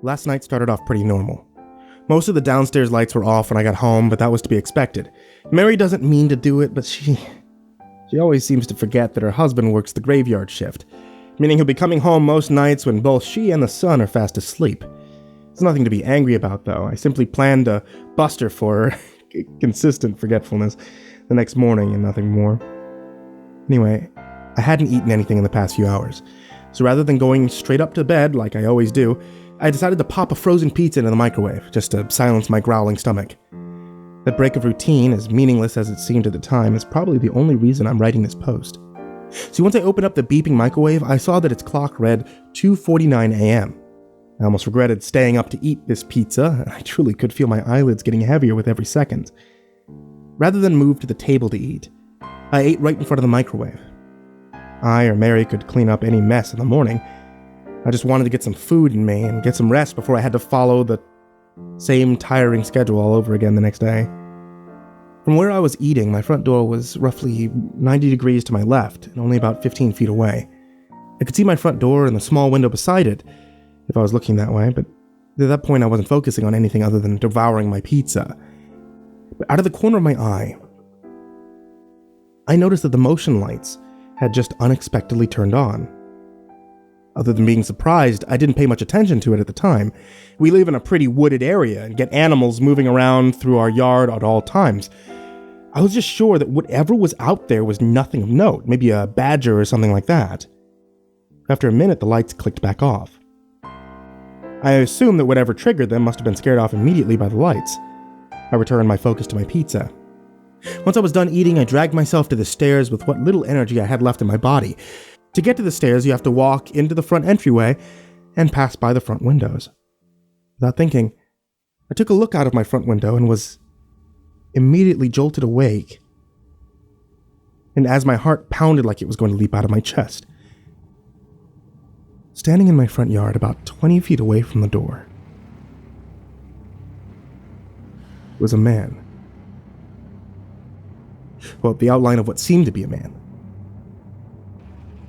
Last night started off pretty normal. Most of the downstairs lights were off when I got home, but that was to be expected. Mary doesn't mean to do it, but she always seems to forget that her husband works the graveyard shift, meaning he'll be coming home most nights when both she and the son are fast asleep. There's nothing to be angry about, though. I simply planned to bust her for her consistent forgetfulness the next morning and nothing more. Anyway, I hadn't eaten anything in the past few hours, so rather than going straight up to bed like I always do, I decided to pop a frozen pizza into the microwave, just to silence my growling stomach. That break of routine, as meaningless as it seemed at the time, is probably the only reason I'm writing this post. See, once I opened up the beeping microwave, I saw that its clock read 2:49 a.m. I almost regretted staying up to eat this pizza. I truly could feel my eyelids getting heavier with every second. Rather than move to the table to eat, I ate right in front of the microwave. I or Mary could clean up any mess in the morning. I just wanted to get some food in me and get some rest before I had to follow the same tiring schedule all over again the next day. From where I was eating, my front door was roughly 90 degrees to my left and only about 15 feet away. I could see my front door and the small window beside it if I was looking that way, but at that point I wasn't focusing on anything other than devouring my pizza. But out of the corner of my eye, I noticed that the motion lights had just unexpectedly turned on. Other than being surprised, I didn't pay much attention to it at the time. We live in a pretty wooded area and get animals moving around through our yard at all times. I was just sure that whatever was out there was nothing of note, maybe a badger or something like that. After a minute, the lights clicked back off. I assumed that whatever triggered them must have been scared off immediately by the lights. I returned my focus to my pizza. Once I was done eating, I dragged myself to the stairs with what little energy I had left in my body. To get to the stairs, you have to walk into the front entryway and pass by the front windows. Without thinking, I took a look out of my front window and was immediately jolted awake. And as my heart pounded like it was going to leap out of my chest, standing in my front yard about 20 feet away from the door was a man. Well, the outline of what seemed to be a man.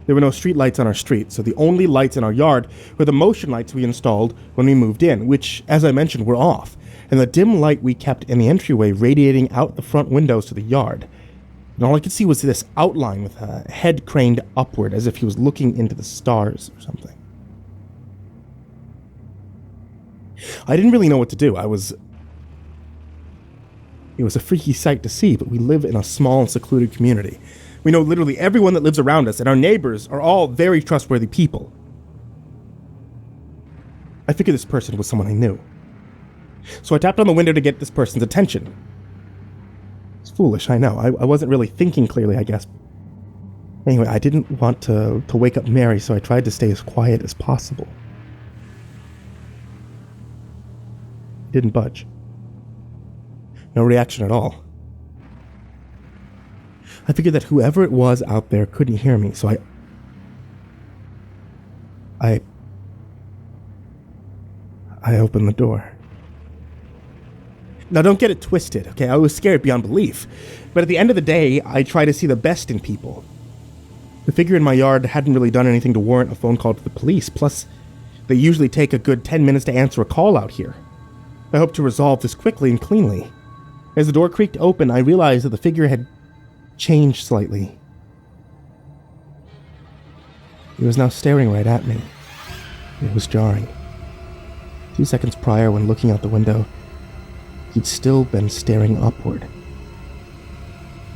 There were no street lights on our street, so the only lights in our yard were the motion lights we installed when we moved in, which, as I mentioned, were off, and the dim light we kept in the entryway radiating out the front windows to the yard. And all I could see was this outline with a head craned upward as if he was looking into the stars or something. I didn't really know what to do. It was a freaky sight to see, but we live in a small and secluded community. We know literally everyone that lives around us, and our neighbors are all very trustworthy people. I figured this person was someone I knew. So I tapped on the window to get this person's attention. It's foolish, I know. I wasn't really thinking clearly, I guess. Anyway, I didn't want to wake up Mary, so I tried to stay as quiet as possible. He didn't budge. No reaction at all. I figured that whoever it was out there couldn't hear me, so I opened the door. Now don't get it twisted, okay? I was scared beyond belief. But at the end of the day, I try to see the best in people. The figure in my yard hadn't really done anything to warrant a phone call to the police, plus they usually take a good 10 minutes to answer a call out here. I hoped to resolve this quickly and cleanly. As the door creaked open, I realized that the figure had changed slightly. He was now staring right at me. It was jarring. 2 seconds prior, when looking out the window, he'd still been staring upward.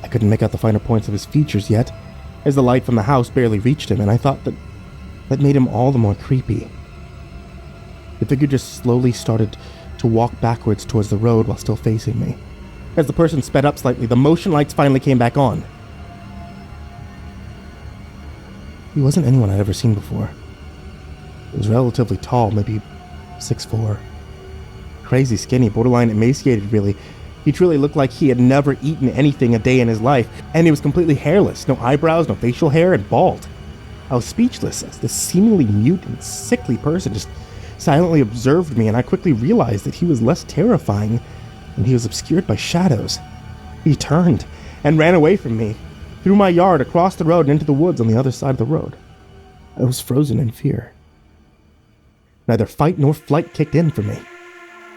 I couldn't make out the finer points of his features yet, as the light from the house barely reached him, and I thought that made him all the more creepy. The figure just slowly started to walk backwards towards the road while still facing me. As the person sped up slightly, the motion lights finally came back on. He wasn't anyone I'd ever seen before. He was relatively tall, maybe 6'4". Crazy skinny, borderline emaciated really. He truly looked like he had never eaten anything a day in his life, and he was completely hairless, no eyebrows, no facial hair, and bald. I was speechless as this seemingly mute and sickly person just silently observed me, and I quickly realized that he was less terrifying and he was obscured by shadows. He turned and ran away from me, through my yard, across the road, and into the woods on the other side of the road. I was frozen in fear. Neither fight nor flight kicked in for me.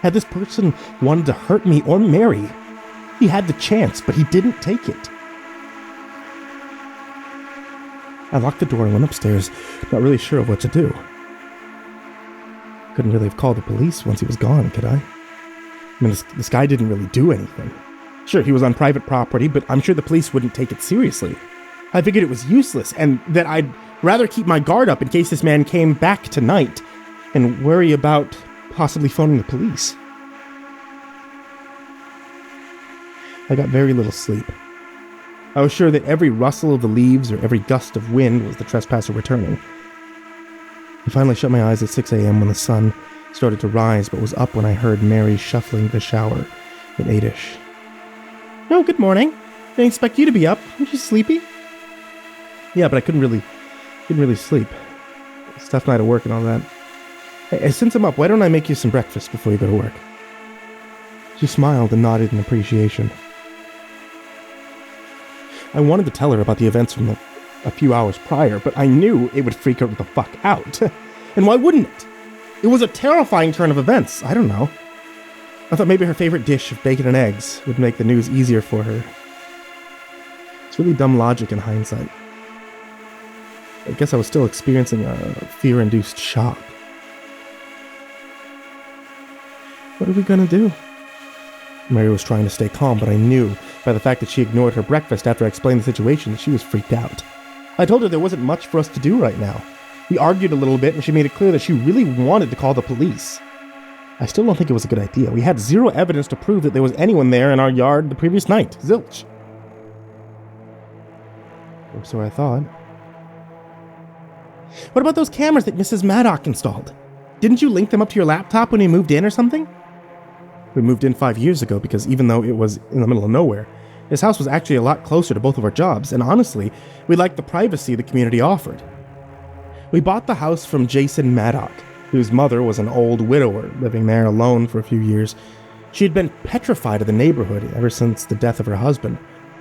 Had this person wanted to hurt me or Mary, he had the chance, but he didn't take it. I locked the door and went upstairs, not really sure of what to do. Couldn't really have called the police once he was gone, could I? I mean, this guy didn't really do anything. Sure, he was on private property, but I'm sure the police wouldn't take it seriously. I figured it was useless, and that I'd rather keep my guard up in case this man came back tonight and worry about possibly phoning the police. I got very little sleep. I was sure that every rustle of the leaves or every gust of wind was the trespasser returning. I finally shut my eyes at 6 a.m. when the sun started to rise, but was up when I heard Mary shuffling to the shower at 8-ish. "Oh, good morning. Didn't expect you to be up. Aren't you sleepy?" Yeah, but I couldn't really sleep. It's a tough night of work and all that. Hey, since I'm up, why don't I make you some breakfast before you go to work? She smiled and nodded in appreciation. I wanted to tell her about the events from a few hours prior, but I knew it would freak her the fuck out. And why wouldn't it? It was a terrifying turn of events. I don't know. I thought maybe her favorite dish of bacon and eggs would make the news easier for her. It's really dumb logic in hindsight. I guess I was still experiencing a fear-induced shock. What are we gonna do? Mary was trying to stay calm, but I knew by the fact that she ignored her breakfast after I explained the situation that she was freaked out. I told her there wasn't much for us to do right now. We argued a little bit, and she made it clear that she really wanted to call the police. I still don't think it was a good idea. We had zero evidence to prove that there was anyone there in our yard the previous night. Zilch. Or so I thought. What about those cameras that Mrs. Murdock installed? Didn't you link them up to your laptop when you moved in or something? We moved in 5 years ago because even though it was in the middle of nowhere, this house was actually a lot closer to both of our jobs, and honestly, we liked the privacy the community offered. We bought the house from Jason Murdock, whose mother was an old widower living there alone for a few years. She had been petrified of the neighborhood ever since the death of her husband.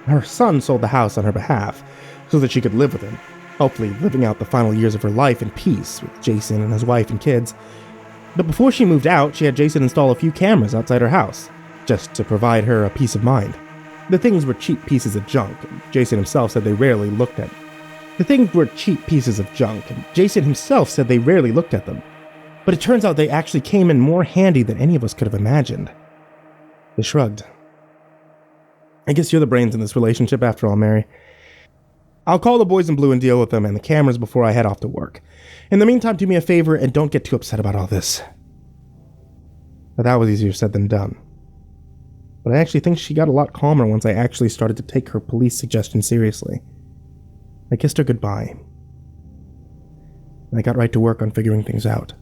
Her son sold the house on her behalf so that she could live with him, hopefully living out the final years of her life in peace with Jason and his wife and kids. But before she moved out, she had Jason install a few cameras outside her house, just to provide her a peace of mind. The things were cheap pieces of junk, and Jason himself said they rarely looked at them. But it turns out they actually came in more handy than any of us could have imagined. They shrugged. I guess you're the brains in this relationship after all, Mary. I'll call the boys in blue and deal with them and the cameras before I head off to work. In the meantime, do me a favor and don't get too upset about all this. But that was easier said than done. But I actually think she got a lot calmer once I actually started to take her police suggestion seriously. I kissed her goodbye. And I got right to work on figuring things out.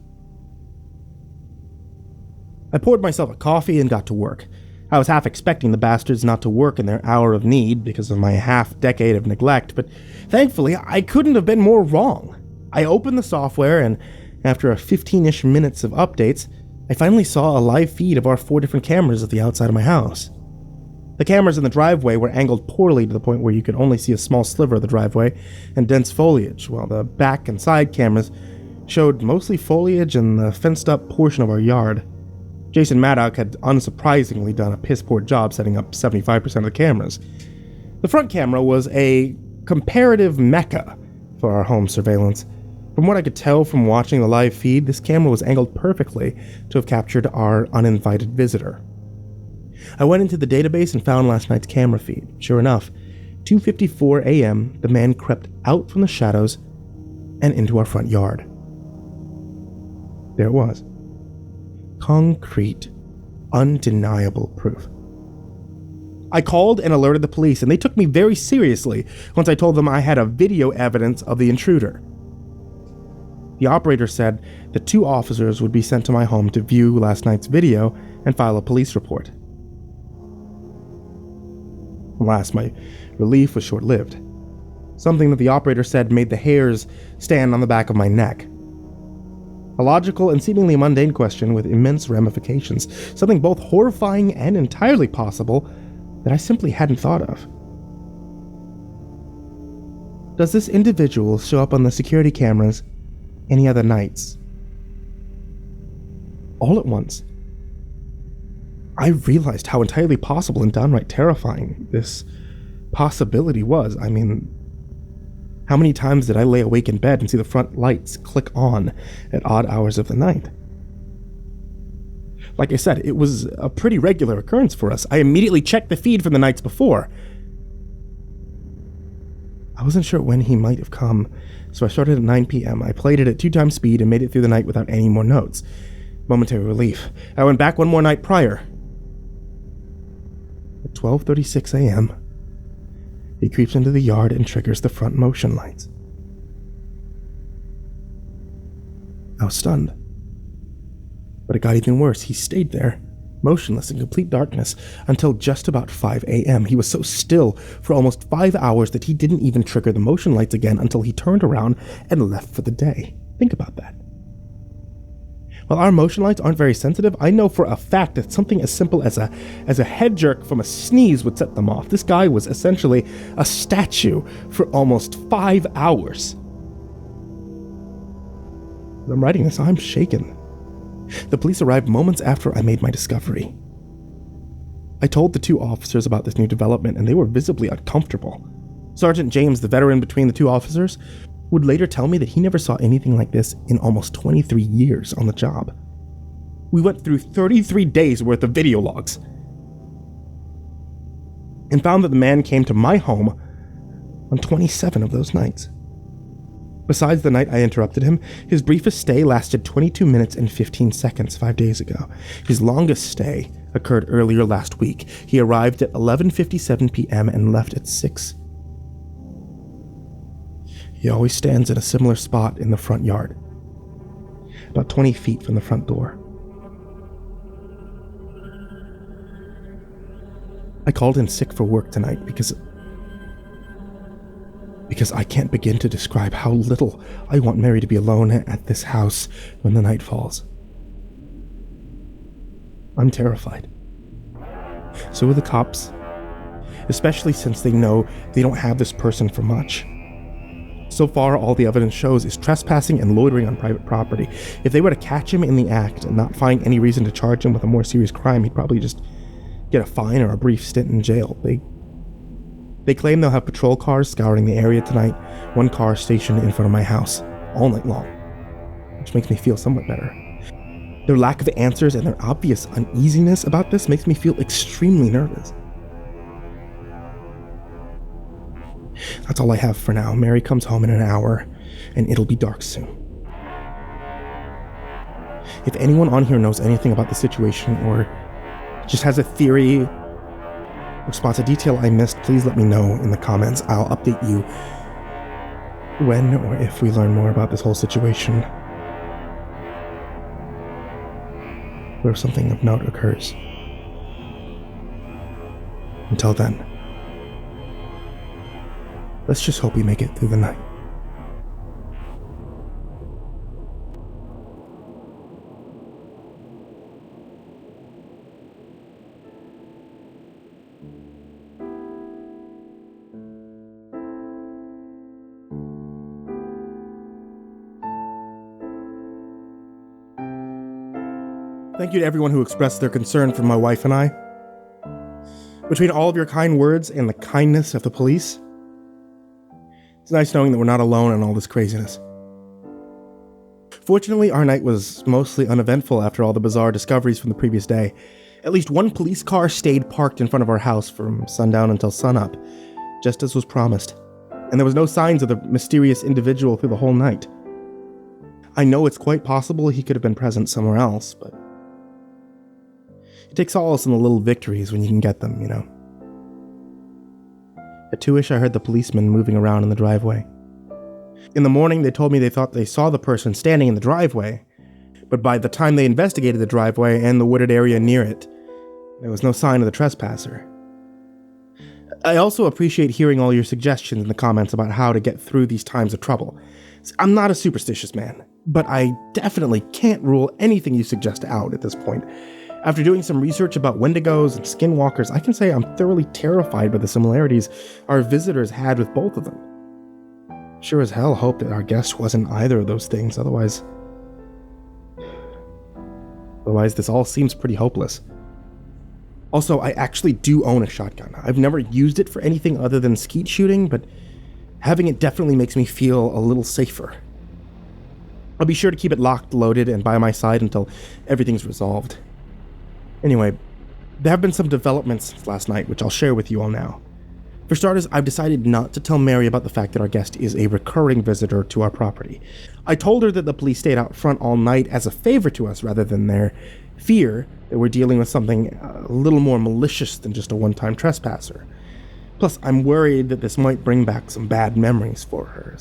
I poured myself a coffee and got to work. I was half expecting the bastards not to work in their hour of need because of my half-decade of neglect, but thankfully I couldn't have been more wrong. I opened the software, and after a 15-ish minutes of updates, I finally saw a live feed of our 4 different cameras at the outside of my house. The cameras in the driveway were angled poorly to the point where you could only see a small sliver of the driveway and dense foliage, while the back and side cameras showed mostly foliage and the fenced-up portion of our yard. Jason Murdock had unsurprisingly done a piss-poor job setting up 75% of the cameras. The front camera was a comparative mecca for our home surveillance. From what I could tell from watching the live feed, this camera was angled perfectly to have captured our uninvited visitor. I went into the database and found last night's camera feed. Sure enough, 2:54 a.m., the man crept out from the shadows and into our front yard. There it was. Concrete, undeniable proof. I called and alerted the police, and they took me very seriously once I told them I had a video evidence of the intruder. The operator said that 2 officers would be sent to my home to view last night's video and file a police report. Alas, my relief was short-lived. Something that the operator said made the hairs stand on the back of my neck. A logical and seemingly mundane question with immense ramifications, something both horrifying and entirely possible that I simply hadn't thought of. Does this individual show up on the security cameras any other nights? All at once, I realized how entirely possible and downright terrifying this possibility was. I mean, how many times did I lay awake in bed and see the front lights click on at odd hours of the night? Like I said, it was a pretty regular occurrence for us. I immediately checked the feed from the nights before. I wasn't sure when he might have come, so I started at 9 p.m. I played it at 2x speed and made it through the night without any more notes. Momentary relief. I went back one more night prior. At 12:36 a.m., he creeps into the yard and triggers the front motion lights. I was stunned. But it got even worse. He stayed there, motionless in complete darkness, until just about 5 a.m. He was so still for almost 5 hours that he didn't even trigger the motion lights again until he turned around and left for the day. Think about that. While our motion lights aren't very sensitive, I know for a fact that something as simple as a head jerk from a sneeze would set them off. This guy was essentially a statue for almost 5 hours. As I'm writing this, I'm shaken. The police arrived moments after I made my discovery. I told the two officers about this new development, and they were visibly uncomfortable. Sergeant James, the veteran between the two officers, would later tell me that he never saw anything like this in almost 23 years on the job. We went through 33 days worth of video logs and found that the man came to my home on 27 of those nights. Besides the night I interrupted him, his briefest stay lasted 22 minutes and 15 seconds 5 days ago. His longest stay occurred earlier last week. He arrived at 11:57 p.m. and left at 6. He always stands in a similar spot in the front yard, about 20 feet from the front door. I called in sick for work tonight because I can't begin to describe how little I want Mary to be alone at this house when the night falls. I'm terrified. So are the cops, especially since they know they don't have this person for much. So far, all the evidence shows is trespassing and loitering on private property. If they were to catch him in the act and not find any reason to charge him with a more serious crime, he'd probably just get a fine or a brief stint in jail. They claim they'll have patrol cars scouring the area tonight, one car stationed in front of my house, all night long, which makes me feel somewhat better. Their lack of answers and their obvious uneasiness about this makes me feel extremely nervous. That's all I have for now. Mary comes home in an hour, and it'll be dark soon. If anyone on here knows anything about the situation or just has a theory or spots a detail I missed, please let me know in the comments. I'll update you when or if we learn more about this whole situation, or if something of note occurs. Until then, let's just hope we make it through the night. Thank you to everyone who expressed their concern for my wife and I. Between all of your kind words and the kindness of the police, it's nice knowing that we're not alone in all this craziness. Fortunately, our night was mostly uneventful after all the bizarre discoveries from the previous day. At least one police car stayed parked in front of our house from sundown until sunup, just as was promised, and there was no signs of the mysterious individual through the whole night. I know it's quite possible he could have been present somewhere else, but it takes solace in the little victories when you can get them, you know. At 2-ish, I heard the policeman moving around in the driveway. In the morning, they told me they thought they saw the person standing in the driveway, but by the time they investigated the driveway and the wooded area near it, there was no sign of the trespasser. I also appreciate hearing all your suggestions in the comments about how to get through these times of trouble. I'm not a superstitious man, but I definitely can't rule anything you suggest out at this point. After doing some research about wendigos and skinwalkers, I can say I'm thoroughly terrified by the similarities our visitors had with both of them. Sure as hell hope that our guest wasn't either of those things, otherwise Otherwise, this all seems pretty hopeless. Also, I actually do own a shotgun. I've never used it for anything other than skeet shooting, but having it definitely makes me feel a little safer. I'll be sure to keep it locked, loaded, and by my side until everything's resolved. Anyway, there have been some developments since last night, which I'll share with you all now. For starters, I've decided not to tell Mary about the fact that our guest is a recurring visitor to our property. I told her that the police stayed out front all night as a favor to us rather than their fear that we're dealing with something a little more malicious than just a one-time trespasser. Plus, I'm worried that this might bring back some bad memories for her.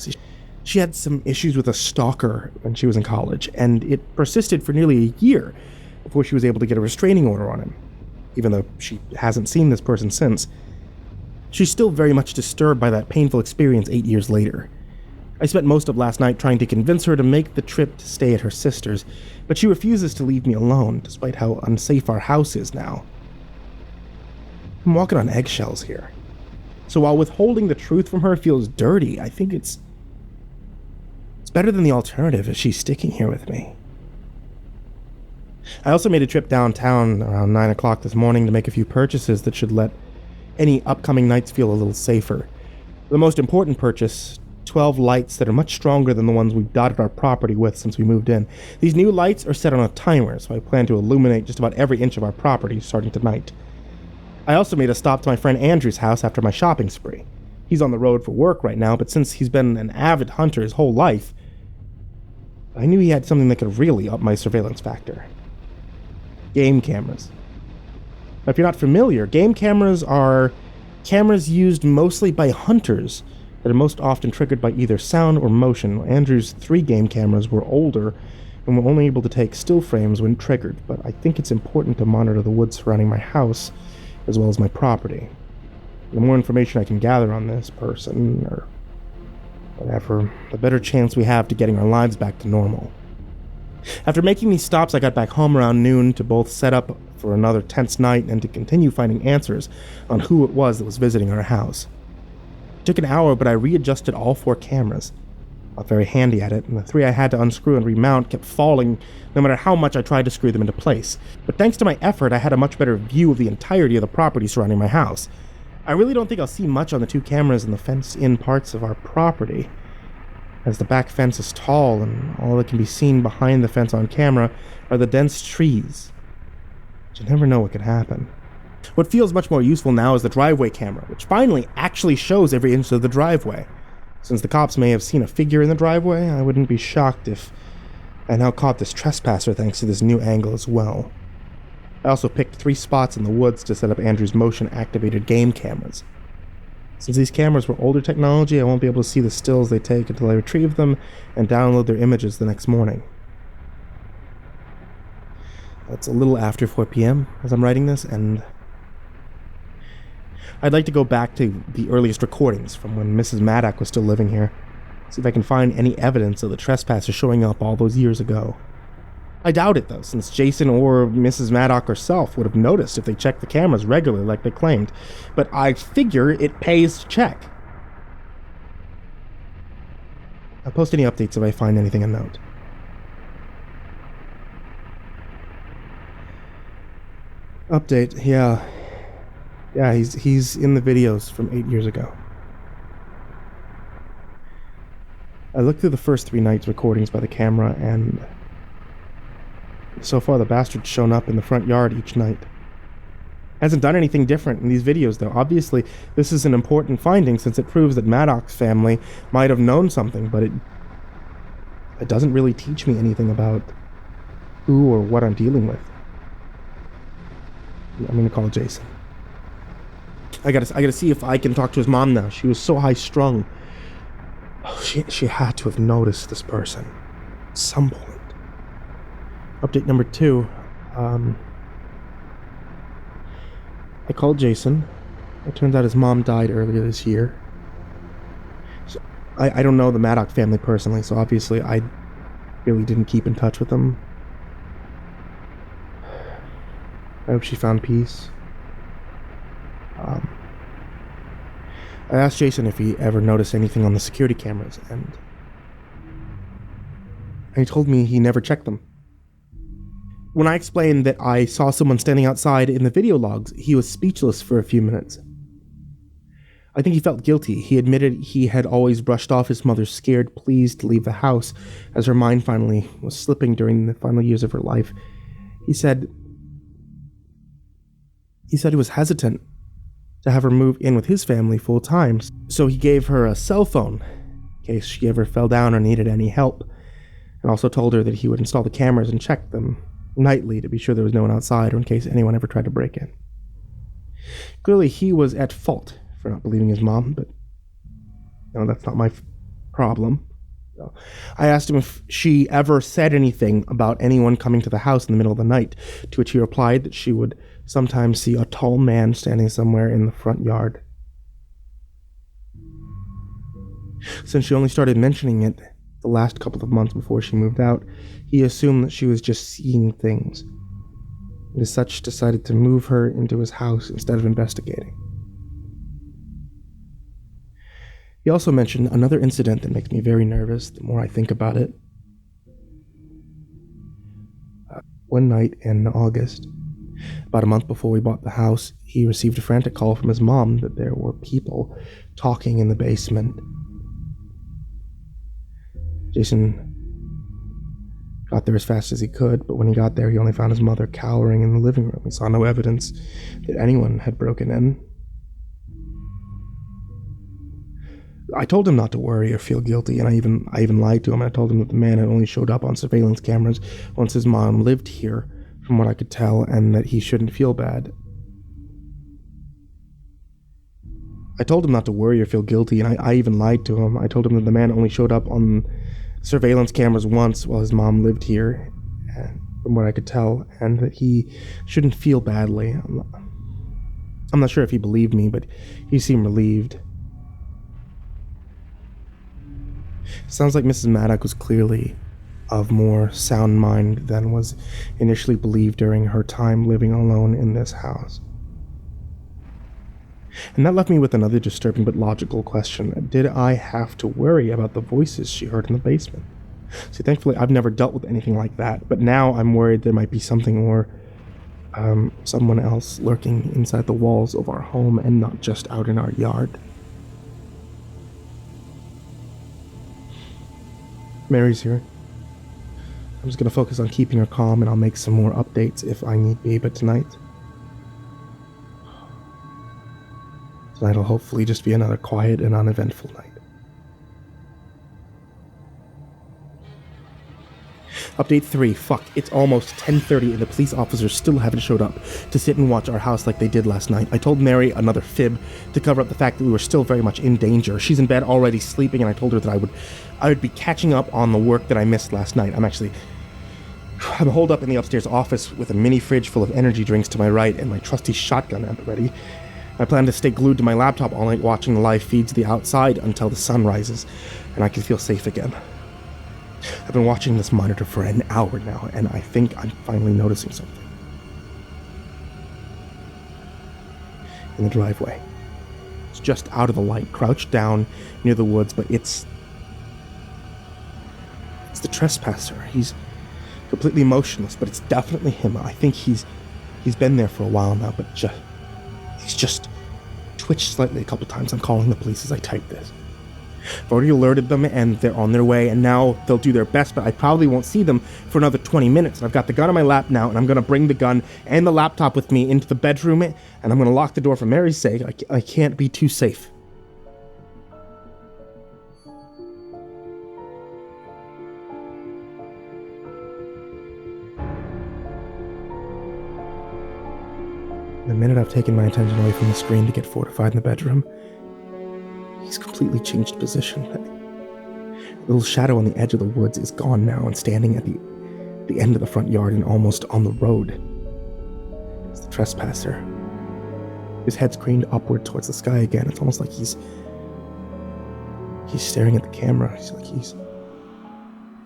She had some issues with a stalker when she was in college, and it persisted for nearly a year before she was able to get a restraining order on him, even though she hasn't seen this person since. She's still very much disturbed by that painful experience 8 years later. I spent most of last night trying to convince her to make the trip to stay at her sister's, but she refuses to leave me alone, despite how unsafe our house is now. I'm walking on eggshells here. So while withholding the truth from her feels dirty, I think it's better than the alternative if she's sticking here with me. I also made a trip downtown around 9 o'clock this morning to make a few purchases that should let any upcoming nights feel a little safer. The most important purchase, 12 lights that are much stronger than the ones we've dotted our property with since we moved in. These new lights are set on a timer, so I plan to illuminate just about every inch of our property starting tonight. I also made a stop to my friend Andrew's house after my shopping spree. He's on the road for work right now, but since he's been an avid hunter his whole life, I knew he had something that could really up my surveillance factor. Game cameras. Now, if you're not familiar, game cameras are cameras used mostly by hunters that are most often triggered by either sound or motion. Andrew's 3 game cameras were older and were only able to take still frames when triggered, but I think it's important to monitor the woods surrounding my house as well as my property. The more information I can gather on this person, or whatever, the better chance we have to getting our lives back to normal. After making these stops, I got back home around noon to both set up for another tense night and to continue finding answers on who it was that was visiting our house. It took an hour, but I readjusted all 4 cameras. Not very handy at it, and the 3 I had to unscrew and remount kept falling no matter how much I tried to screw them into place. But thanks to my effort, I had a much better view of the entirety of the property surrounding my house. I really don't think I'll see much on the 2 cameras in the fenced-in parts of our property, as the back fence is tall and all that can be seen behind the fence on camera are the dense trees. But you never know what could happen. What feels much more useful now is the driveway camera, which finally actually shows every inch of the driveway. Since the cops may have seen a figure in the driveway, I wouldn't be shocked if I now caught this trespasser thanks to this new angle as well. I also picked 3 spots in the woods to set up Andrew's motion-activated game cameras. Since these cameras were older technology, I won't be able to see the stills they take until I retrieve them and download their images the next morning. It's a little after 4 p.m. as I'm writing this, and I'd like to go back to the earliest recordings from when Mrs. Murdock was still living here, see if I can find any evidence of the trespasser showing up all those years ago. I doubt it, though, since Jason or Mrs. Murdock herself would have noticed if they checked the cameras regularly like they claimed, but I figure it pays to check. I'll post any updates if I find anything of note. Update, yeah. Yeah, he's in the videos from 8 years ago. I looked through the first 3 nights' recordings by the camera, and so far the bastard's shown up in the front yard each night. Hasn't done anything different in these videos, though. Obviously, this is an important finding since it proves that Murdock's family might have known something, but it doesn't really teach me anything about who or what I'm dealing with. I'm gonna call Jason. I gotta see if I can talk to his mom now. She was so high-strung. Oh, she had to have noticed this person at some point. Update number 2. I called Jason. It turns out his mom died earlier this year. So I don't know the Murdock family personally, so obviously I really didn't keep in touch with them. I hope she found peace. I asked Jason if he ever noticed anything on the security cameras, and he told me he never checked them. When I explained that I saw someone standing outside in the video logs, he was speechless for a few minutes. I think he felt guilty. He admitted he had always brushed off his mother's scared pleas to leave the house as her mind finally was slipping during the final years of her life. He said he was hesitant to have her move in with his family full time, so he gave her a cell phone in case she ever fell down or needed any help, and also told her that he would install the cameras and check them nightly to be sure there was no one outside or in case anyone ever tried to break in. Clearly, he was at fault for not believing his mom, but that's not my problem. So I asked him if she ever said anything about anyone coming to the house in the middle of the night, to which he replied that she would sometimes see a tall man standing somewhere in the front yard. Since she only started mentioning it the last couple of months before she moved out, he assumed that she was just seeing things, and as such decided to move her into his house instead of investigating. He also mentioned another incident that makes me very nervous the more I think about it. One night in August, about a month before we bought the house, he received a frantic call from his mom that there were people talking in the basement. Jason got there as fast as he could, but when he got there, he only found his mother cowering in the living room. He saw no evidence that anyone had broken in. I told him not to worry or feel guilty, and I even lied to him. I told him that the man had only showed up on surveillance cameras once his mom lived here, from what I could tell, and that he shouldn't feel bad. I told him not to worry or feel guilty, and I even lied to him. I told him that the man only showed up on surveillance cameras once while his mom lived here, from what I could tell, and that he shouldn't feel badly. I'm not sure if he believed me, but he seemed relieved. Sounds like Mrs. Maddock was clearly of more sound mind than was initially believed during her time living alone in this house. And that left me with another disturbing but logical question. Did I have to worry about the voices she heard in the basement? See, thankfully, I've never dealt with anything like that, but now I'm worried there might be something or someone else lurking inside the walls of our home and not just out in our yard. Mary's here. I'm just going to focus on keeping her calm, and I'll make some more updates if I need be, but tonight will hopefully just be another quiet and uneventful night. Update 3. Fuck, it's almost 10:30 and the police officers still haven't showed up to sit and watch our house like they did last night. I told Mary another fib to cover up the fact that we were still very much in danger. She's in bed already sleeping, and I told her that I would be catching up on the work that I missed last night. I'm holed up in the upstairs office with a mini fridge full of energy drinks to my right and my trusty shotgun at the ready. I plan to stay glued to my laptop all night watching the live feeds to the outside until the sun rises and I can feel safe again. I've been watching this monitor for an hour now, and I think I'm finally noticing something. In the driveway. It's just out of the light, crouched down near the woods, but it's the trespasser. He's completely motionless, but it's definitely him. I think he's been there for a while now, but he's just twitched slightly a couple times. I'm calling the police as I type this. I've already alerted them, and they're on their way, and now they'll do their best, but I probably won't see them for another 20 minutes. I've got the gun on my lap now, and I'm going to bring the gun and the laptop with me into the bedroom, and I'm going to lock the door for Mary's sake. I can't be too safe. The minute I've taken my attention away from the screen to get fortified in the bedroom, he's completely changed position. The little shadow on the edge of the woods is gone now and standing at the end of the front yard and almost on the road. It's the trespasser. His head's craned upward towards the sky again. It's almost like he's staring at the camera. He's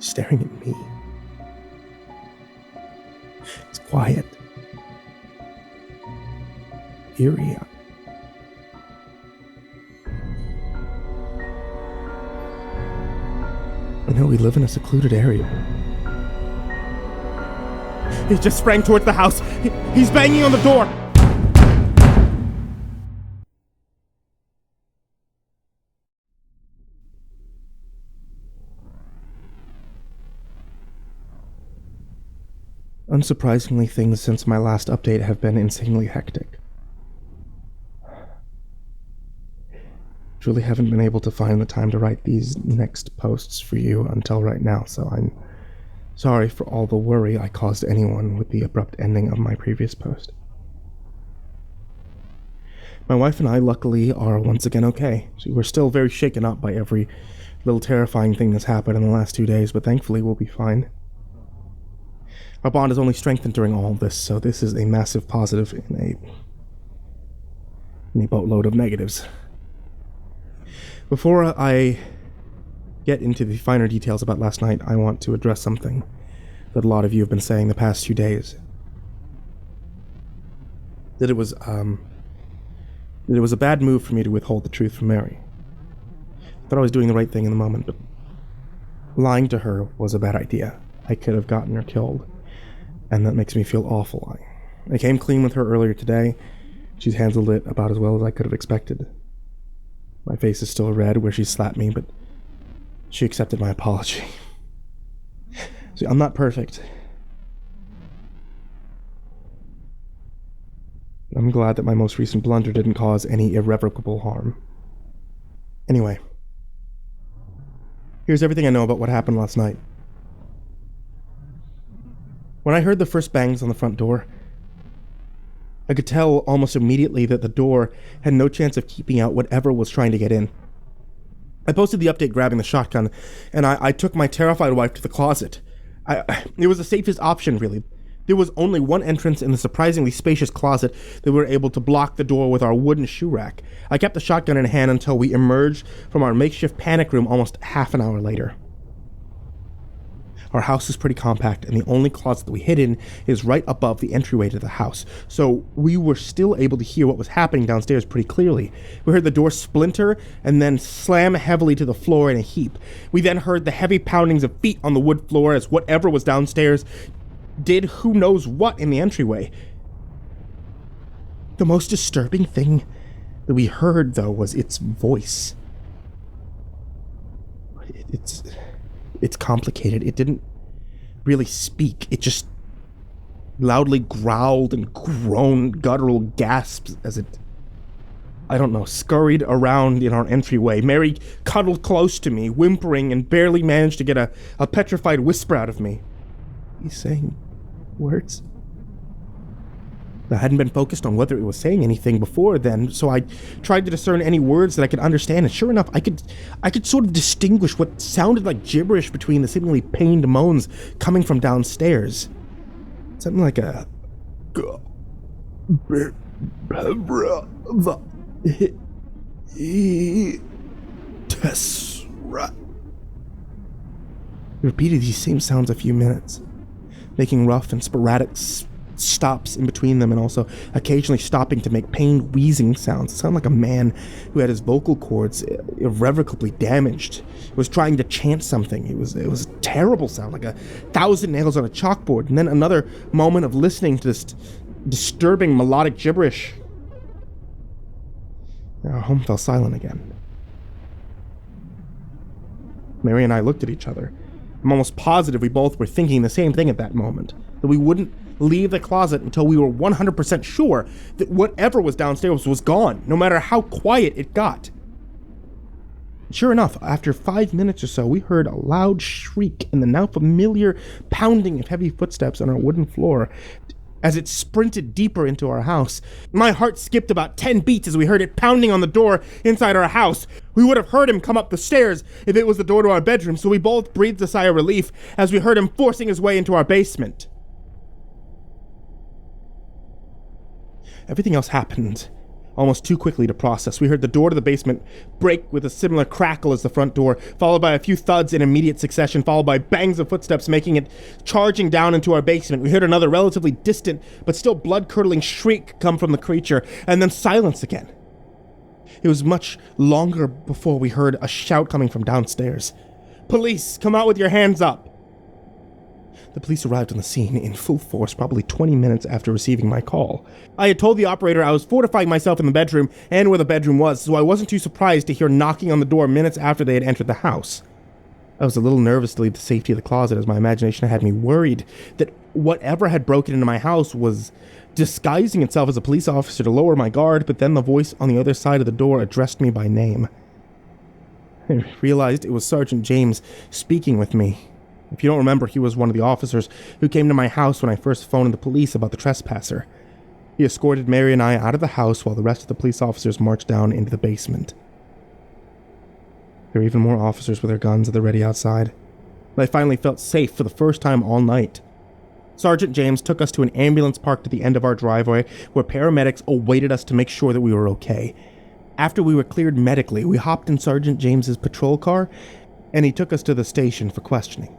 staring at me. It's quiet. Eerie. I know we live in a secluded area. He just sprang towards the house. He's banging on the door. Unsurprisingly, things since my last update have been insanely hectic. Truly haven't been able to find the time to write these next posts for you until right now, so I'm sorry for all the worry I caused anyone with the abrupt ending of my previous post. My wife and I, luckily, are once again okay. So we're still very shaken up by every little terrifying thing that's happened in the last 2 days, but thankfully we'll be fine. Our bond has only strengthened during all of this, so this is a massive positive in a boatload of negatives. Before I get into the finer details about last night, I want to address something that a lot of you have been saying the past 2 days. That it was a bad move for me to withhold the truth from Mary. I thought I was doing the right thing in the moment, but lying to her was a bad idea. I could have gotten her killed, and that makes me feel awful. I came clean with her earlier today. She's handled it about as well as I could have expected. My face is still red where she slapped me, but she accepted my apology. See, I'm not perfect. I'm glad that my most recent blunder didn't cause any irrevocable harm. Anyway, here's everything I know about what happened last night. When I heard the first bangs on the front door, I could tell almost immediately that the door had no chance of keeping out whatever was trying to get in. I posted the update grabbing the shotgun, and I took my terrified wife to the closet. It was the safest option, really. There was only one entrance in the surprisingly spacious closet that we were able to block the door with our wooden shoe rack. I kept the shotgun in hand until we emerged from our makeshift panic room almost half an hour later. Our house is pretty compact, and the only closet that we hid in is right above the entryway to the house, so we were still able to hear what was happening downstairs pretty clearly. We heard the door splinter and then slam heavily to the floor in a heap. We then heard the heavy poundings of feet on the wood floor as whatever was downstairs did who knows what in the entryway. The most disturbing thing that we heard, though, was its voice. It's complicated. It didn't really speak. It just loudly growled and groaned guttural gasps as it, scurried around in our entryway. Mary cuddled close to me, whimpering, and barely managed to get a petrified whisper out of me. He's saying words? I hadn't been focused on whether it was saying anything before then, so I tried to discern any words that I could understand, and sure enough, I could sort of distinguish what sounded like gibberish between the seemingly pained moans coming from downstairs. Something like a... He repeated these same sounds a few minutes, making rough and sporadic stops in between them, and also occasionally stopping to make pained wheezing sounds. It sounded like a man who had his vocal cords irrevocably damaged. He was trying to chant something. It was a terrible sound, like 1,000 nails on a chalkboard, and then another moment of listening to this disturbing melodic gibberish. Our home fell silent again. Mary and I looked at each other. I'm almost positive we both were thinking the same thing at that moment, that we wouldn't leave the closet until we were 100% sure that whatever was downstairs was gone, no matter how quiet it got. Sure enough, after 5 minutes or so, we heard a loud shriek and the now familiar pounding of heavy footsteps on our wooden floor as it sprinted deeper into our house. My heart skipped about 10 beats as we heard it pounding on the door inside our house. We would have heard him come up the stairs if it was the door to our bedroom, so we both breathed a sigh of relief as we heard him forcing his way into our basement. Everything else happened almost too quickly to process. We heard the door to the basement break with a similar crackle as the front door, followed by a few thuds in immediate succession, followed by bangs of footsteps making it charging down into our basement. We heard another relatively distant but still blood-curdling shriek come from the creature, and then silence again. It was much longer before we heard a shout coming from downstairs. "Police, come out with your hands up!" The police arrived on the scene in full force probably 20 minutes after receiving my call. I had told the operator I was fortifying myself in the bedroom and where the bedroom was, so I wasn't too surprised to hear knocking on the door minutes after they had entered the house. I was a little nervous to leave the safety of the closet, as my imagination had me worried that whatever had broken into my house was disguising itself as a police officer to lower my guard, but then the voice on the other side of the door addressed me by name. I realized it was Sergeant James speaking with me. If you don't remember, he was one of the officers who came to my house when I first phoned the police about the trespasser. He escorted Mary and I out of the house while the rest of the police officers marched down into the basement. There were even more officers with their guns at the ready outside. I finally felt safe for the first time all night. Sergeant James took us to an ambulance parked at the end of our driveway where paramedics awaited us to make sure that we were okay. After we were cleared medically, we hopped in Sergeant James's patrol car and he took us to the station for questioning.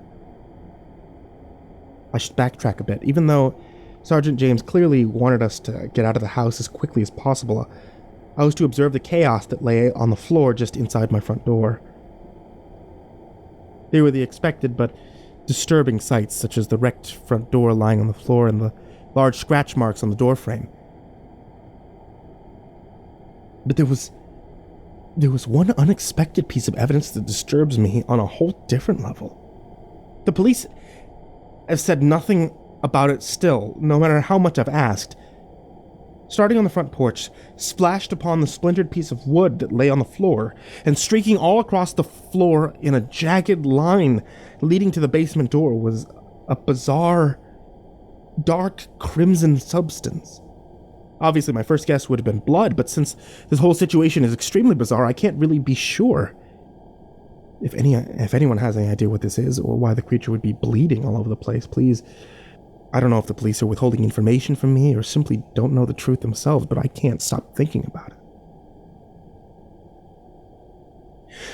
I should backtrack a bit. Even though Sergeant James clearly wanted us to get out of the house as quickly as possible, I was to observe the chaos that lay on the floor just inside my front door. They were the expected but disturbing sights, such as the wrecked front door lying on the floor and the large scratch marks on the doorframe. But there was one unexpected piece of evidence that disturbs me on a whole different level. The police have said nothing about it still, no matter how much I've asked. Starting on the front porch, splashed upon the splintered piece of wood that lay on the floor, and streaking all across the floor in a jagged line leading to the basement door was a bizarre, dark crimson substance. Obviously, my first guess would have been blood, but since this whole situation is extremely bizarre, I can't really be sure. If anyone has any idea what this is, or why the creature would be bleeding all over the place, please. I don't know if the police are withholding information from me, or simply don't know the truth themselves, but I can't stop thinking about it.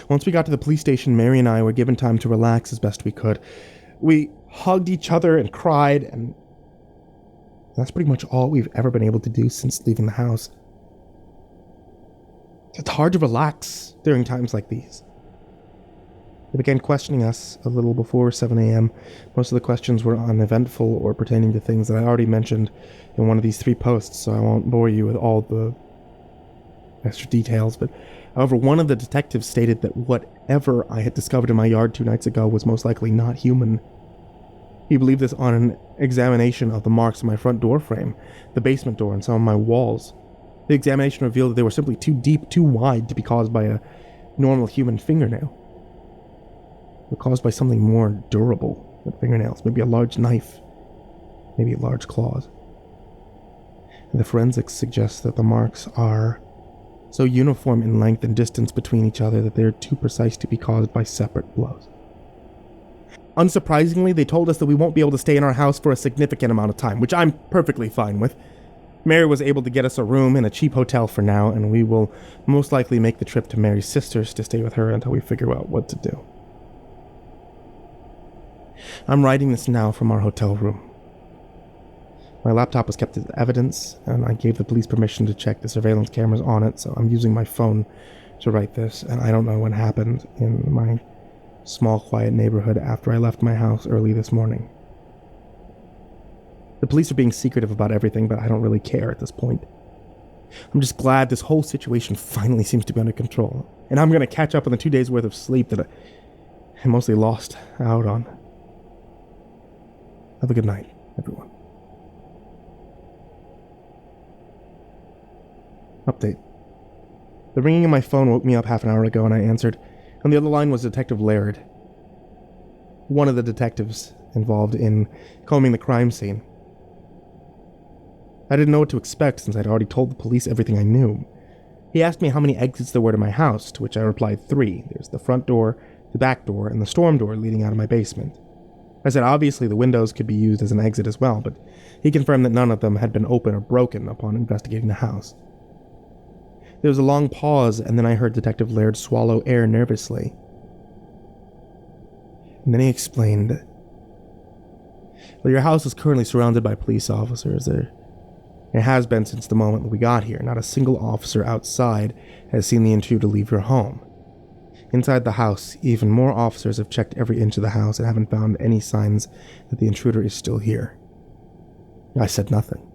Once we got to the police station, Mary and I were given time to relax as best we could. We hugged each other and cried, and that's pretty much all we've ever been able to do since leaving the house. It's hard to relax during times like these. They began questioning us a little before 7 a.m. Most of the questions were uneventful or pertaining to things that I already mentioned in one of these 3 posts, so I won't bore you with all the extra details, but however, one of the detectives stated that whatever I had discovered in my yard 2 nights ago was most likely not human. He believed this on an examination of the marks on my front door frame, the basement door, and some of my walls. The examination revealed that they were simply too deep, too wide to be caused by a normal human fingernail. They were caused by something more durable than fingernails, maybe a large knife, maybe large claws. And the forensics suggest that the marks are so uniform in length and distance between each other that they are too precise to be caused by separate blows. Unsurprisingly, they told us that we won't be able to stay in our house for a significant amount of time, which I'm perfectly fine with. Mary was able to get us a room in a cheap hotel for now, and we will most likely make the trip to Mary's sister's to stay with her until we figure out what to do. I'm writing this now from our hotel room. My laptop was kept as evidence, and I gave the police permission to check the surveillance cameras on it, so I'm using my phone to write this, and I don't know what happened in my small, quiet neighborhood after I left my house early this morning. The police are being secretive about everything, but I don't really care at this point. I'm just glad this whole situation finally seems to be under control, and I'm going to catch up on the 2 days' worth of sleep that I mostly lost out on. Have a good night, everyone. Update. The ringing of my phone woke me up half an hour ago and I answered. On the other line was Detective Laird, one of the detectives involved in combing the crime scene. I didn't know what to expect since I'd already told the police everything I knew. He asked me how many exits there were to my house, to which I replied 3. There's the front door, the back door, and the storm door leading out of my basement. I said obviously the windows could be used as an exit as well, but he confirmed that none of them had been open or broken upon investigating the house. There was a long pause, and then I heard Detective Laird swallow air nervously. And then he explained, well, your house is currently surrounded by police officers. It has been since the moment that we got here. Not a single officer outside has seen the intruder leave your home. Inside the house, even more officers have checked every inch of the house and haven't found any signs that the intruder is still here. I said nothing.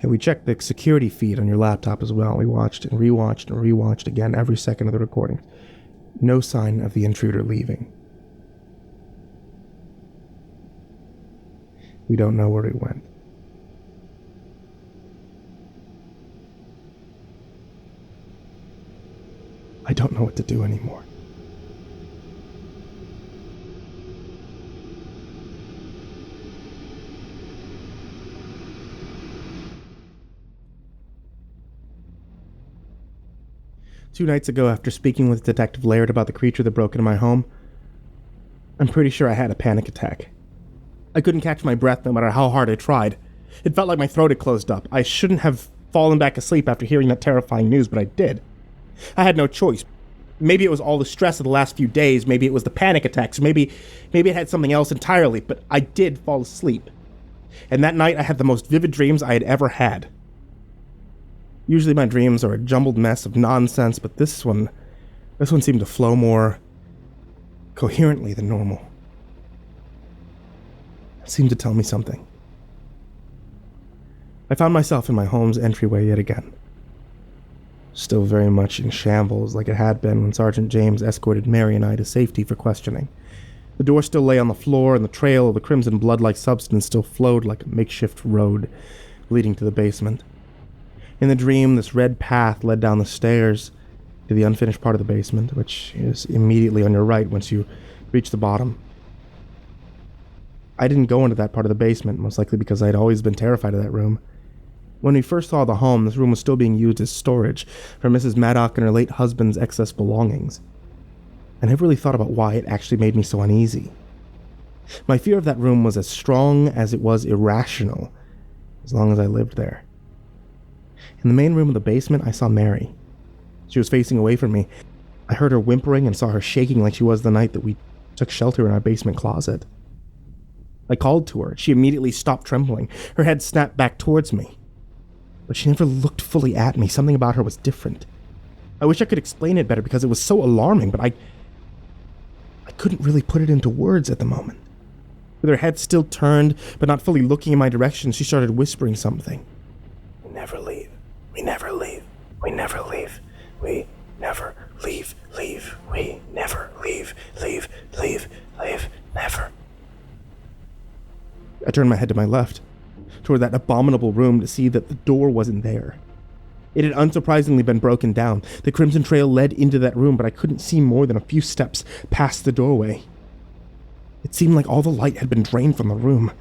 And we checked the security feed on your laptop as well. We watched and rewatched again every second of the recording. No sign of the intruder leaving. We don't know where he went. I don't know what to do anymore. Two nights ago, after speaking with Detective Laird about the creature that broke into my home, I'm pretty sure I had a panic attack. I couldn't catch my breath no matter how hard I tried. It felt like my throat had closed up. I shouldn't have fallen back asleep after hearing that terrifying news, but I did. I had no choice. Maybe it was all the stress of the last few days, maybe it was the panic attacks, maybe it had something else entirely, but I did fall asleep. And that night I had the most vivid dreams I had ever had. Usually my dreams are a jumbled mess of nonsense, but this one seemed to flow more coherently than normal. It seemed to tell me something. I found myself in my home's entryway yet again. Still very much in shambles like it had been when Sergeant James escorted Mary and I to safety for questioning. The door still lay on the floor, and the trail of the crimson blood-like substance still flowed like a makeshift road leading to the basement. In the dream, this red path led down the stairs to the unfinished part of the basement, which is immediately on your right once you reach the bottom. I didn't go into that part of the basement, most likely because I had always been terrified of that room. When we first saw the home, this room was still being used as storage for Mrs. Maddock and her late husband's excess belongings. I never really thought about why it actually made me so uneasy. My fear of that room was as strong as it was irrational, as long as I lived there. In the main room of the basement, I saw Mary. She was facing away from me. I heard her whimpering and saw her shaking like she was the night that we took shelter in our basement closet. I called to her. She immediately stopped trembling. Her head snapped back towards me. But she never looked fully at me. Something about her was different. I wish I could explain it better because it was so alarming, but I couldn't really put it into words at the moment. With her head still turned, but not fully looking in my direction, she started whispering something. We never leave. We never leave. We never leave. We never leave. Leave. We never leave. Leave. Leave. Leave. Never. I turned my head to my left, toward that abominable room, to see that the door wasn't there. It had unsurprisingly been broken down. The crimson trail led into that room, but I couldn't see more than a few steps past the doorway. It seemed like all the light had been drained from the room.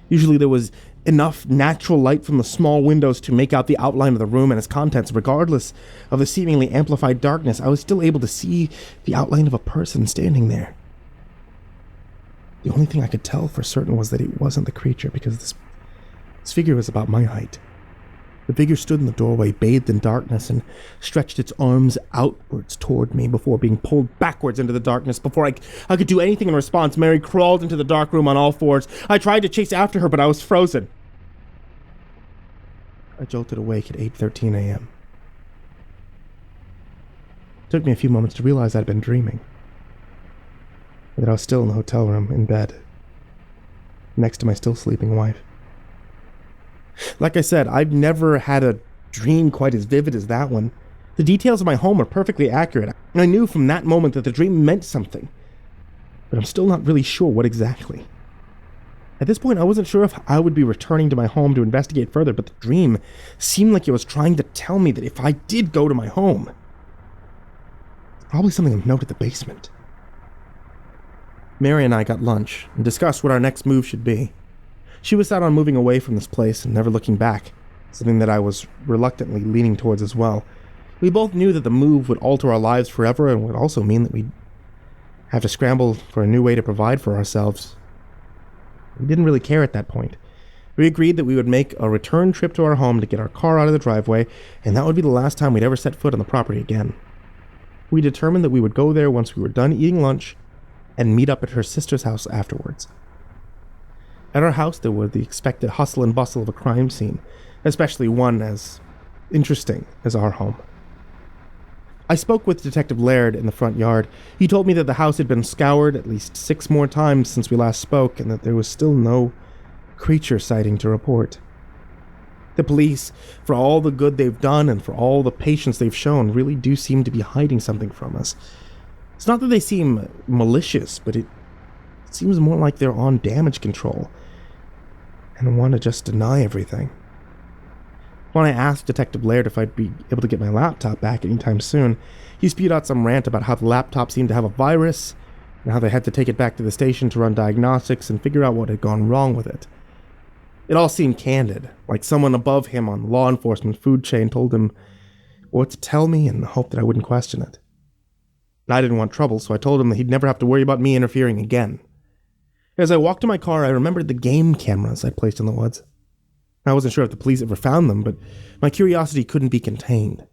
Usually there was enough natural light from the small windows to make out the outline of the room and its contents. Regardless of the seemingly amplified darkness, I was still able to see the outline of a person standing there. The only thing I could tell for certain was that it wasn't the creature, because this figure was about my height. The figure stood in the doorway, bathed in darkness, and stretched its arms outwards toward me before being pulled backwards into the darkness. Before I could do anything in response, Mary crawled into the dark room on all fours. I tried to chase after her, but I was frozen. I jolted awake at 8:13 a.m. It took me a few moments to realize I'd been dreaming, and that I was still in the hotel room, in bed, next to my still sleeping wife. Like I said, I've never had a dream quite as vivid as that one. The details of my home are perfectly accurate, and I knew from that moment that the dream meant something, but I'm still not really sure what exactly. At this point, I wasn't sure if I would be returning to my home to investigate further, but the dream seemed like it was trying to tell me that if I did go to my home, it's probably something of note at the basement. Mary and I got lunch and discussed what our next move should be. She was set on moving away from this place and never looking back, something that I was reluctantly leaning towards as well. We both knew that the move would alter our lives forever and would also mean that we'd have to scramble for a new way to provide for ourselves. We didn't really care at that point. We agreed that we would make a return trip to our home to get our car out of the driveway, and that would be the last time we'd ever set foot on the property again. We determined that we would go there once we were done eating lunch and meet up at her sister's house afterwards. At our house, there was the expected hustle and bustle of a crime scene, especially one as interesting as our home. I spoke with Detective Laird in the front yard. He told me that the house had been scoured at least 6 more times since we last spoke, and that there was still no creature sighting to report. The police, for all the good they've done and for all the patience they've shown, really do seem to be hiding something from us. It's not that they seem malicious, but it seems more like they're on damage control and want to just deny everything. When I asked Detective Laird if I'd be able to get my laptop back anytime soon, he spewed out some rant about how the laptop seemed to have a virus and how they had to take it back to the station to run diagnostics and figure out what had gone wrong with it. It all seemed candid, like someone above him on the law enforcement food chain told him what to tell me and hoped that I wouldn't question it. I didn't want trouble, so I told him that he'd never have to worry about me interfering again. As I walked to my car, I remembered the game cameras I'd placed in the woods. I wasn't sure if the police ever found them, but my curiosity couldn't be contained.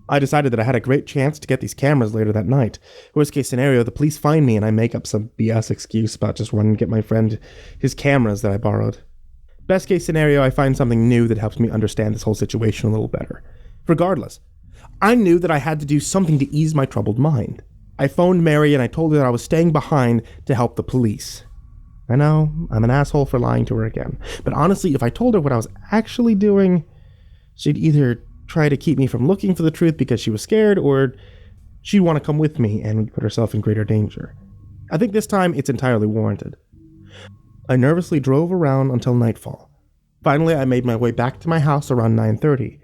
I decided that I had a great chance to get these cameras later that night. Worst case scenario, the police find me and I make up some BS excuse about just wanting to get my friend his cameras that I borrowed. Best case scenario, I find something new that helps me understand this whole situation a little better. Regardless, I knew that I had to do something to ease my troubled mind. I phoned Mary and I told her that I was staying behind to help the police. I know, I'm an asshole for lying to her again, but honestly, if I told her what I was actually doing, she'd either try to keep me from looking for the truth because she was scared, or she'd want to come with me and put herself in greater danger. I think this time it's entirely warranted. I nervously drove around until nightfall. Finally, I made my way back to my house around 9:30.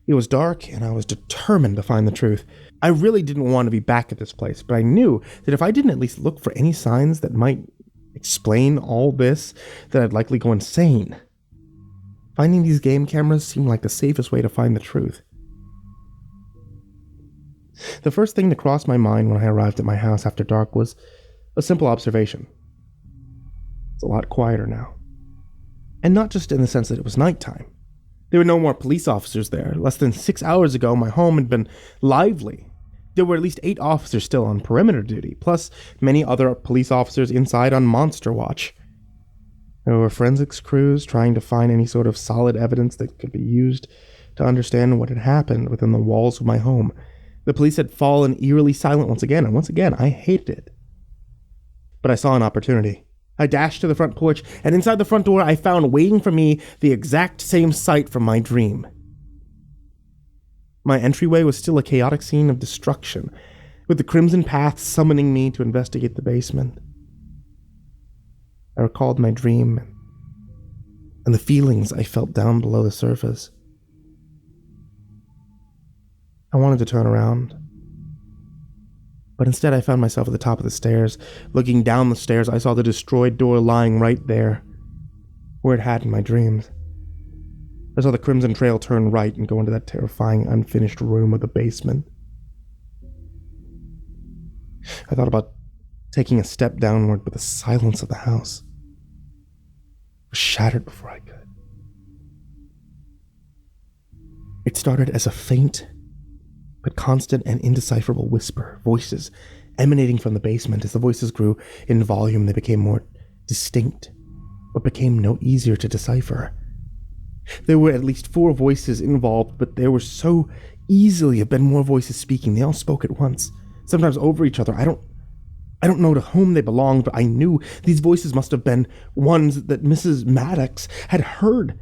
It was dark, and I was determined to find the truth. I really didn't want to be back at this place, but I knew that if I didn't at least look for any signs that might explain all this, that I'd likely go insane. Finding these game cameras seemed like the safest way to find the truth. The first thing to cross my mind when I arrived at my house after dark was a simple observation. It's a lot quieter now. And not just in the sense that it was nighttime. There were no more police officers there. Less than 6 hours ago, my home had been lively. There were at least 8 officers still on perimeter duty, plus many other police officers inside on monster watch. There were forensics crews trying to find any sort of solid evidence that could be used to understand what had happened within the walls of my home. The police had fallen eerily silent once again, and once again, I hated it. But I saw an opportunity. I dashed to the front porch, and inside the front door, I found waiting for me the exact same sight from my dream. My entryway was still a chaotic scene of destruction, with the Crimson Path summoning me to investigate the basement. I recalled my dream and the feelings I felt down below the surface. I wanted to turn around, but instead I found myself at the top of the stairs. Looking down the stairs, I saw the destroyed door lying right there, where it had in my dreams. I saw the Crimson Trail turn right and go into that terrifying, unfinished room of the basement. I thought about taking a step downward, but the silence of the house was shattered before I could. It started as a faint, but constant and indecipherable whisper, voices emanating from the basement. As the voices grew in volume, they became more distinct, but became no easier to decipher. There were at least 4 voices involved, but there were so easily have been more voices speaking. They all spoke at once, sometimes over each other. I don't know to whom they belonged, but I knew these voices must have been ones that Mrs. Maddox had heard.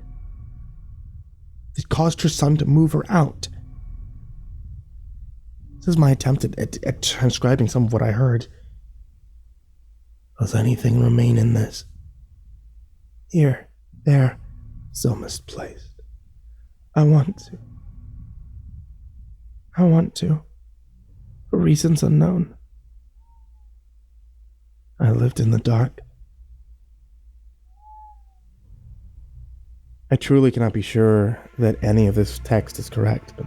It caused her son to move her out. This is my attempt at transcribing some of what I heard. Does anything remain in this? Here, there, so misplaced. I want to, for reasons unknown. I lived in the dark. I truly cannot be sure that any of this text is correct, but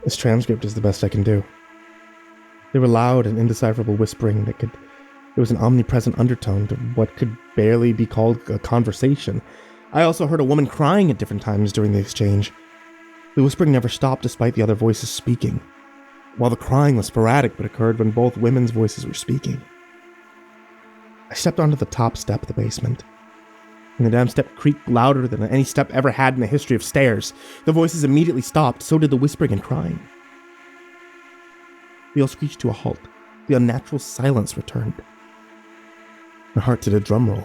this transcript is the best I can do. There were loud and indecipherable whispering there was an omnipresent undertone to what could barely be called a conversation. I also heard a woman crying at different times during the exchange. The whispering never stopped despite the other voices speaking, while the crying was sporadic but occurred when both women's voices were speaking. I stepped onto the top step of the basement, and the damn step creaked louder than any step ever had in the history of stairs. The voices immediately stopped, so did the whispering and crying. They all screeched to a halt. The unnatural silence returned. My heart did a drum roll.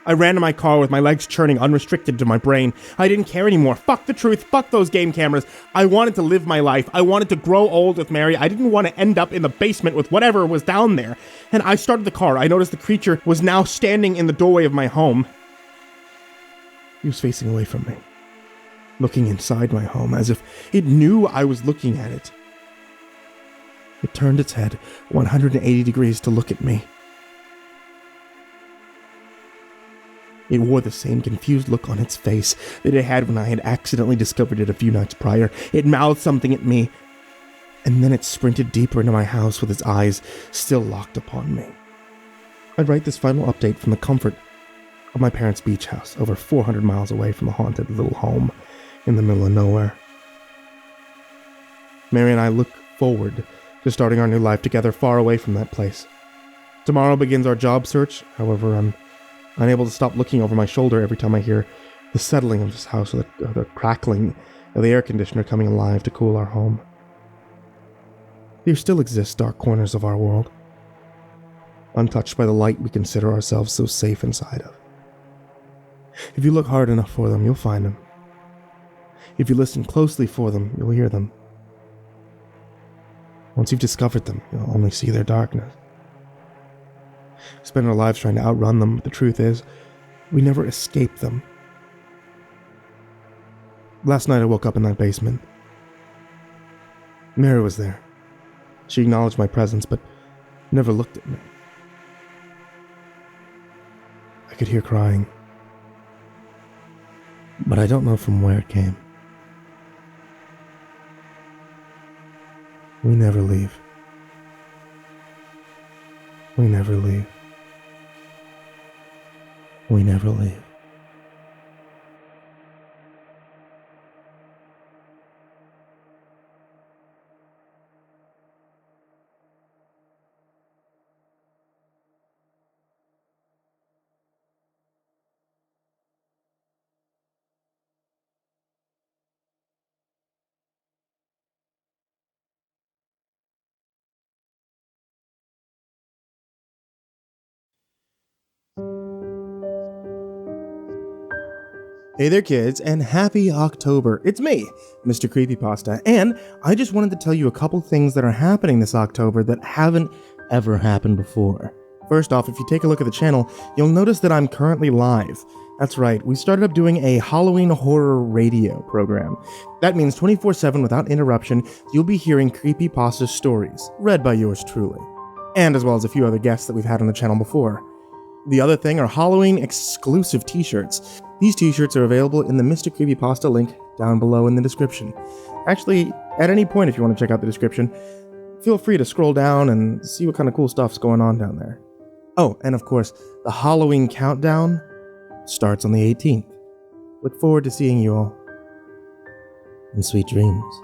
I ran to my car with my legs churning unrestricted to my brain. I didn't care anymore. Fuck the truth. Fuck those game cameras. I wanted to live my life. I wanted to grow old with Mary. I didn't want to end up in the basement with whatever was down there. And I started the car. I noticed the creature was now standing in the doorway of my home. He was facing away from me, looking inside my home as if it knew I was looking at it. It turned its head 180 degrees to look at me. It wore the same confused look on its face that it had when I had accidentally discovered it a few nights prior. It mouthed something at me, and then it sprinted deeper into my house with its eyes still locked upon me. I'd write this final update from the comfort of my parents' beach house, over 400 miles away from the haunted little home in the middle of nowhere. Mary and I look forward to starting our new life together far away from that place. Tomorrow begins our job search. However, I'm unable to stop looking over my shoulder every time I hear the settling of this house or the crackling of the air conditioner coming alive to cool our home. There still exist dark corners of our world, untouched by the light we consider ourselves so safe inside of. If you look hard enough for them, you'll find them. If you listen closely for them, you'll hear them. Once you've discovered them, you'll only see their darkness. We spend our lives trying to outrun them, but the truth is, we never escape them. Last night I woke up in that basement. Mary was there. She acknowledged my presence, but never looked at me. I could hear crying, but I don't know from where it came. We never leave. We never leave. We never leave. Hey there kids, and happy October. It's me, MrCreepyPasta, and I just wanted to tell you a couple things that are happening this October that haven't ever happened before. First off, if you take a look at the channel, you'll notice that I'm currently live. That's right, we started up doing a Halloween horror radio program. That means 24/7 without interruption, you'll be hearing CreepyPasta stories, read by yours truly, and as well as a few other guests that we've had on the channel before. The other thing are Halloween exclusive t-shirts. These t-shirts are available in the MrCreepyPasta link down below in the description. Actually, at any point if you want to check out the description, feel free to scroll down and see what kind of cool stuff's going on down there. Oh, and of course, the Halloween countdown starts on the 18th. Look forward to seeing you all. And sweet dreams.